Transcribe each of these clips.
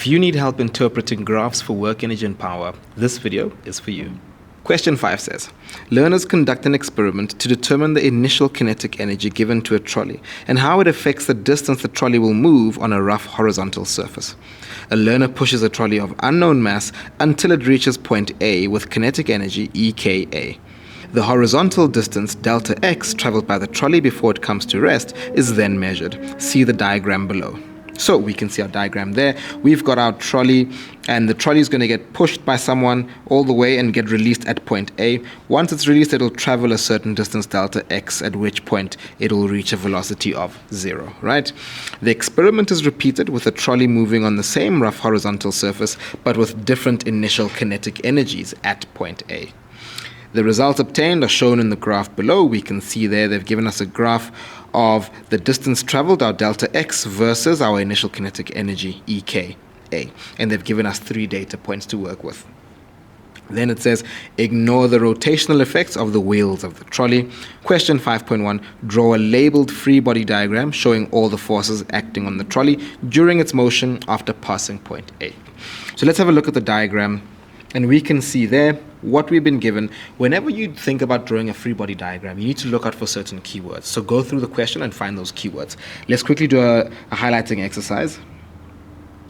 If you need help interpreting graphs for work, energy, and power, this video is for you. Question 5 says, learners conduct an experiment to determine the initial kinetic energy given to a trolley and how it affects the distance the trolley will move on a rough horizontal surface. A learner pushes a trolley of unknown mass until it reaches point A with kinetic energy EKA. The horizontal distance delta x traveled by the trolley before it comes to rest is then measured. See the diagram below. So we can see our diagram there. We've got our trolley, and the trolley is going to get pushed by someone all the way and get released at point A. Once it's released, it'll travel a certain distance delta x, at which point it'll reach a velocity of 0, right? The experiment is repeated with the trolley moving on the same rough horizontal surface, but with different initial kinetic energies at point A. The results obtained are shown in the graph below. We can see there they've given us a graph of the distance traveled, our delta x, versus our initial kinetic energy, EKA. And they've given us 3 data points to work with. Then it says, ignore the rotational effects of the wheels of the trolley. Question 5.1, draw a labeled free body diagram showing all the forces acting on the trolley during its motion after passing point A. So let's have a look at the diagram. And we can see there what we've been given. Whenever you think about drawing a free body diagram, you need to look out for certain keywords. So go through the question and find those keywords. Let's quickly do a highlighting exercise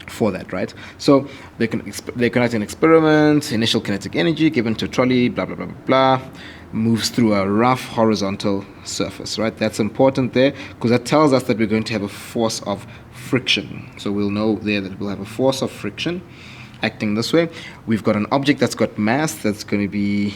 for that, right? So they conduct an experiment, initial kinetic energy given to a trolley, blah, blah, blah, blah, blah, moves through a rough horizontal surface, right? That's important there because that tells us that we're going to have a force of friction. So we'll know there that we'll have a force of friction acting this way. We've got an object that's got mass, that's going to be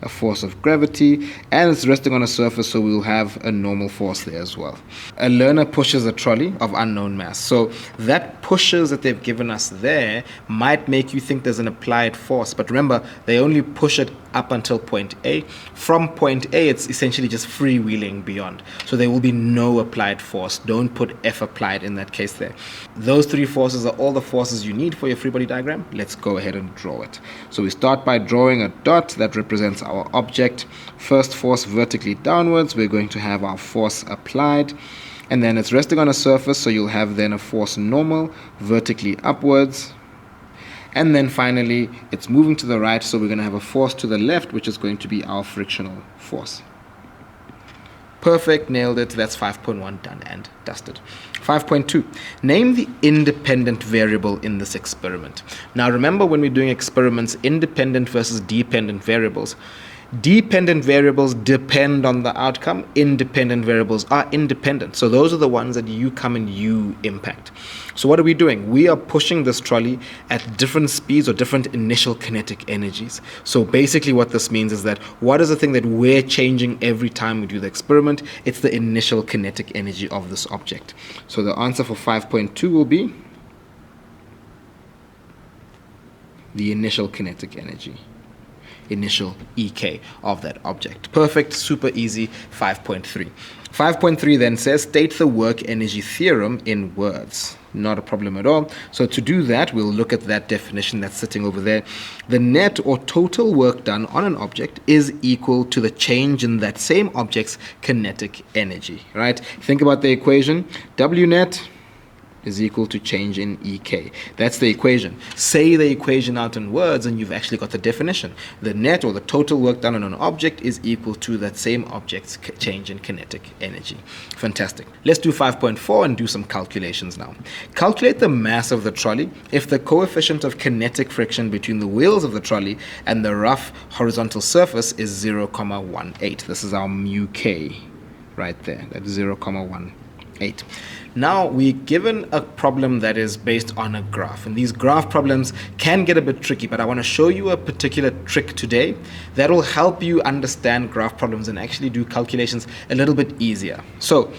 a force of gravity, and it's resting on a surface, so we'll have a normal force there as well. A learner pushes a trolley of unknown mass. So that pushes that they've given us there might make you think there's an applied force, but remember, they only push it up until point A. From point A, it's essentially just freewheeling beyond. So there will be no applied force. Don't put F applied in that case there. Those 3 forces are all the forces you need for your free body diagram. Let's go ahead and draw it. So we start by drawing a dot that represents our object. First force vertically downwards, we're going to have our force applied, and then it's resting on a surface, so you'll have then a force normal vertically upwards, and then finally it's moving to the right, so we're going to have a force to the left, which is going to be our frictional force. Perfect, nailed it. That's 5.1 done and dusted. 5.2, name the independent variable in this experiment. Now remember, when we're doing experiments, independent versus dependent variables. Dependent variables depend on the outcome. Independent variables are independent. So those are the ones that you come and you impact. So what are we doing? We are pushing this trolley at different speeds or different initial kinetic energies. So basically what this means is that what is the thing that we're changing every time we do the experiment? It's the initial kinetic energy of this object. So the answer for 5.2 will be the initial kinetic energy. Initial EK of that object. Perfect, super easy. 5.3. 5.3 then says, state the work energy theorem in words. Not a problem at all. So to do that, we'll look at that definition that's sitting over there. The net or total work done on an object is equal to the change in that same object's kinetic energy, right? Think about the equation. W net is equal to change in EK. That's the equation. Say the equation out in words and you've actually got the definition. The net or the total work done on an object is equal to that same object's change in kinetic energy. Fantastic. Let's do 5.4 and do some calculations now. Calculate the mass of the trolley if the coefficient of kinetic friction between the wheels of the trolley and the rough horizontal surface is 0.18. This is our mu k right there. That's 0.18. Now we're given a problem that is based on a graph, and these graph problems can get a bit tricky, but I want to show you a particular trick today that will help you understand graph problems and actually do calculations a little bit easier. So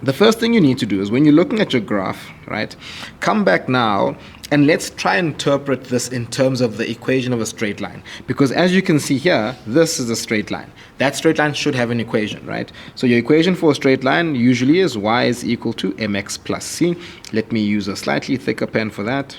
the first thing you need to do is when you're looking at your graph, right, come back now and let's try and interpret this in terms of the equation of a straight line. Because as you can see here, this is a straight line. That straight line should have an equation, right? So your equation for a straight line usually is y is equal to mx plus c. Let me use a slightly thicker pen for that.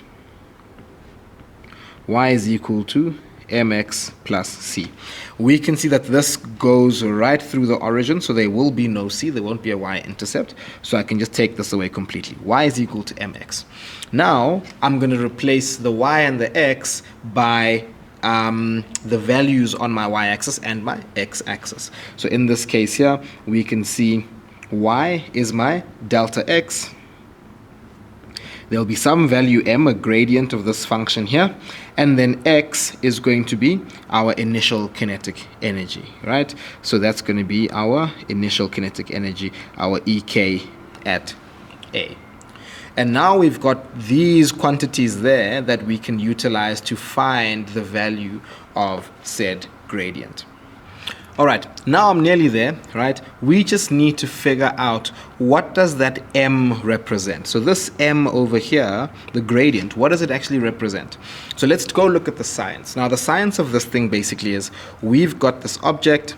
Y is equal to mx plus c. We can see that this goes right through the origin, so there will be no c, there won't be a y-intercept, so I can just take this away completely. Y is equal to mx. Now, I'm going to replace the y and the x by the values on my y-axis and my x-axis. So in this case here, we can see y is my delta x. There'll be some value m, a gradient of this function here, and then x is going to be our initial kinetic energy, right? So that's going to be our initial kinetic energy, our EK at A. And now we've got these quantities there that we can utilize to find the value of said gradient. All right, now I'm nearly there, right? We just need to figure out what does that m represent. So this m over here, the gradient, what does it actually represent? So let's go look at the science. Now the science of this thing basically is we've got this object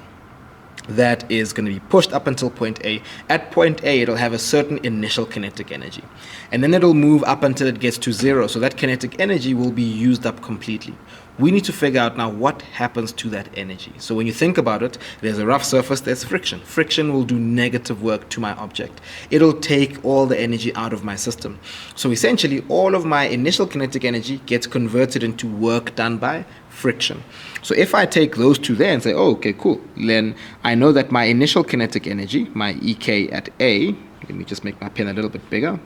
that is going to be pushed up until point A. At point A, it'll have a certain initial kinetic energy. And then it'll move up until it gets to 0. So that kinetic energy will be used up completely. We need to figure out now what happens to that energy. So when you think about it, there's a rough surface, there's friction. Friction will do negative work to my object. It'll take all the energy out of my system. So essentially, all of my initial kinetic energy gets converted into work done by friction. So if I take those two there and say, oh, okay, cool, then I know that my initial kinetic energy, my EK at A, let me just make my pen a little bit bigger.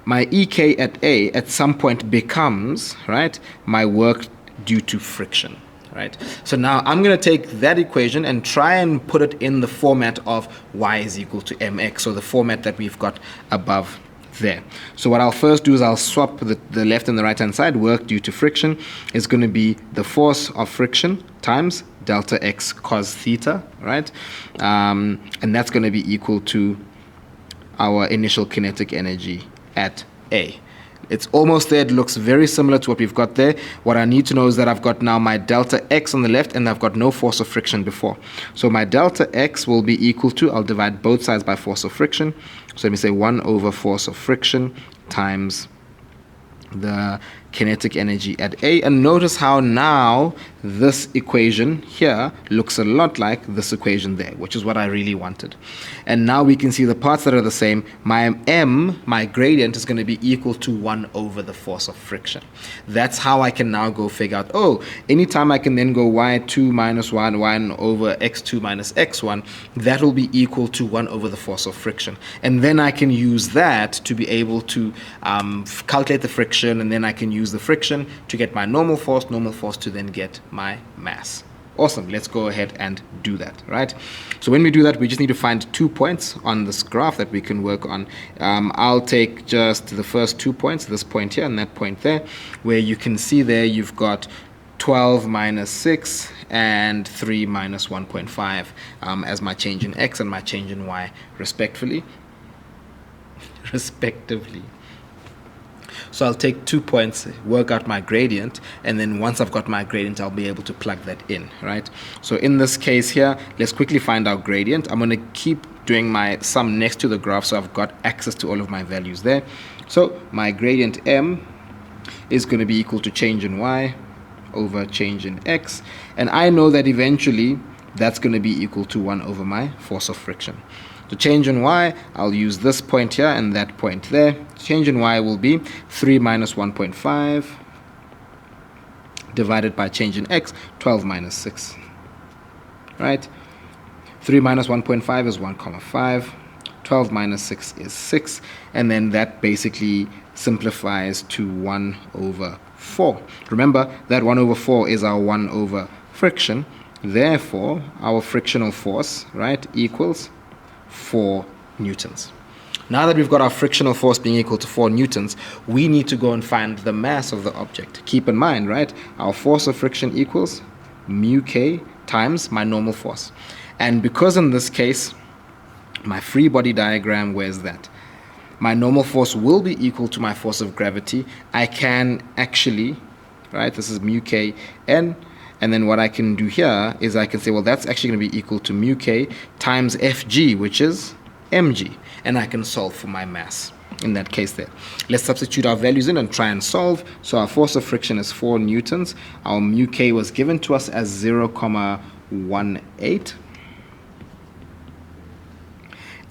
My EK at A at some point becomes, right, my work due to friction, right? So now I'm going to take that equation and try and put it in the format of y is equal to mx, or the format that we've got above there. So what I'll first do is I'll swap the left and the right hand side. Work due to friction is going to be the force of friction times delta x cos theta, right? And that's going to be equal to our initial kinetic energy at A. It's almost there. It looks very similar to what we've got there. What I need to know is that I've got now my delta x on the left and I've got no force of friction before. So my delta x will be equal to, I'll divide both sides by force of friction. So let me say 1 over force of friction times the kinetic energy at A. And notice how now this equation here looks a lot like this equation there, which is what I really wanted. And now we can see the parts that are the same. My m, my gradient, is going to be equal to 1 over the force of friction. That's how I can now go figure out, oh, anytime I can then go y2 minus 1 over x2 minus x1, that will be equal to 1 over the force of friction. And then I can use that to be able to calculate the friction, and then I can use the friction to get my normal force to then get my mass. Awesome, let's go ahead and do that, right? So when we do that, we just need to find 2 points on this graph that we can work on. I'll take just the first 2 points, this point here and that point there, where you can see there you've got 12 minus 6 and 3 minus 1.5 as my change in x and my change in y respectively. So I'll take 2 points, work out my gradient, and then once I've got my gradient, I'll be able to plug that in, right? So in this case here, let's quickly find our gradient. I'm going to keep doing my sum next to the graph, so I've got access to all of my values there. So my gradient m is going to be equal to change in y over change in x, and I know that eventually that's going to be equal to 1 over my force of friction. To change in y, I'll use this point here and that point there. Change in y will be 3 minus 1.5 divided by change in x, 12 minus 6. Right? 3 minus 1.5 is 1,5. 12 minus 6 is 6. And then that basically simplifies to 1 over 4. Remember, that 1 over 4 is our 1 over friction. Therefore, our frictional force, right, equals 4 newtons. Now that we've got our frictional force being equal to 4 newtons, we need to go and find the mass of the object. Keep in mind, right, our force of friction equals mu k times my normal force. And because in this case, my free body diagram, where's that? My normal force will be equal to my force of gravity. I can actually, right, this is mu k n, and then what I can do here is I can say, well, that's actually going to be equal to mu k times Fg, which is mg. And I can solve for my mass. in that case there. Let's substitute our values in and try and solve. So our force of friction is 4 newtons. Our mu k was given to us as 0.18.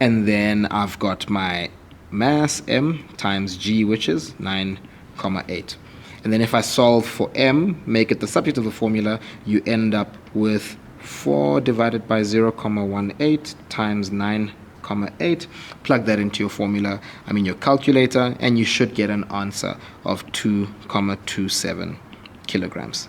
And then I've got my mass, m, times g, which is 9.8. And then if I solve for m, make it the subject of the formula, you end up with 4 divided by 0.18 times 9.8. Plug that into your formula, your calculator, and you should get an answer of 2.27 kilograms.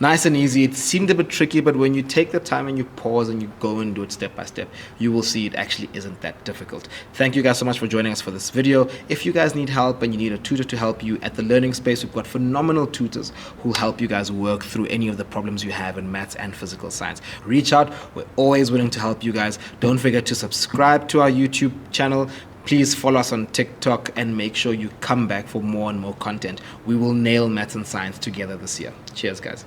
Nice and easy. It seemed a bit tricky, but when you take the time and you pause and you go and do it step by step, you will see it actually isn't that difficult. Thank you guys so much for joining us for this video. If you guys need help and you need a tutor to help you at the learning space, we've got phenomenal tutors who help you guys work through any of the problems you have in maths and physical science. Reach out. We're always willing to help you guys. Don't forget to subscribe to our YouTube channel. Please follow us on TikTok and make sure you come back for more and more content. We will nail maths and science together this year. Cheers, guys.